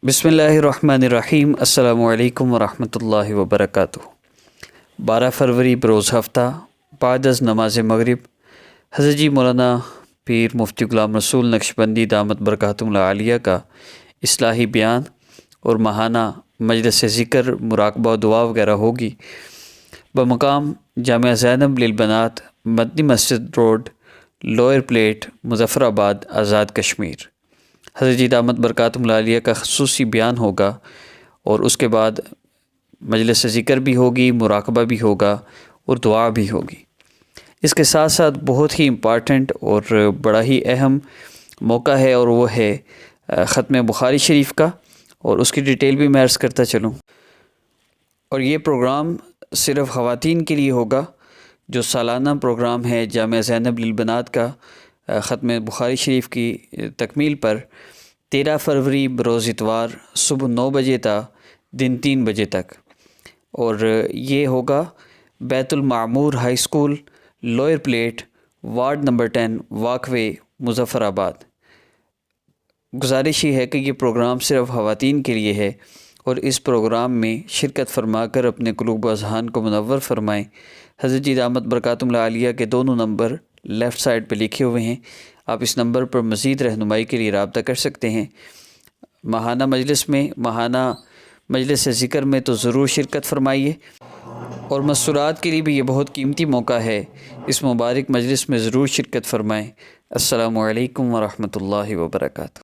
بسم اللہ الرحمن الرحیم۔ السلام علیکم ورحمۃ اللہ وبرکاتہ۔ 12 فروری بروز ہفتہ بعد از نماز مغرب حضرت جی مولانا پیر مفتی غلام رسول نقشبندی دامت برکاتہم العالیہ کا اصلاحی بیان اور ماہانہ مجلس ذکر، مراقبہ و دعا وغیرہ ہوگی بمقام جامعہ زینب للبنات، مدنی مسجد روڈ، لوئر پلیٹ، مظفر آباد، آزاد کشمیر۔ حضرت جی دامت برکاتہم العالیہ کا خصوصی بیان ہوگا اور اس کے بعد مجلس ذکر بھی ہوگی، مراقبہ بھی ہوگا اور دعا بھی ہوگی۔ اس کے ساتھ ساتھ بہت ہی امپارٹنٹ اور بڑا ہی اہم موقع ہے اور وہ ہے ختم بخاری شریف کا، اور اس کی ڈیٹیل بھی میں عرض کرتا چلوں۔ اور یہ پروگرام صرف خواتین کے لیے ہوگا۔ جو سالانہ پروگرام ہے جامعہ زینب للبنات کا ختم بخاری شریف کی تکمیل پر 13 فروری بروز اتوار صبح 9 بجے تا دن 3 بجے تک، اور یہ ہوگا Bait Almamoor high school, lower plate, ward number 10، walkway, Muzaffarabad. گزارش یہ ہے کہ یہ پروگرام صرف خواتین کے لیے ہے، اور اس پروگرام میں شرکت فرما کر اپنے قلوب و اذہان کو منور فرمائیں۔ حضرت جی دامت برکاتہم العالیہ کے دونوں نمبر لیفٹ سائڈ پہ لکھے ہوئے ہیں، آپ اس نمبر پر مزید رہنمائی کے لیے رابطہ کر سکتے ہیں۔ ماہانہ مجلس ذکر میں تو ضرور شرکت فرمائیے، اور مسورات کے لیے بھی یہ بہت قیمتی موقع ہے، اس مبارک مجلس میں ضرور شرکت فرمائیں۔ السلام علیکم ورحمۃ اللہ وبرکاتہ۔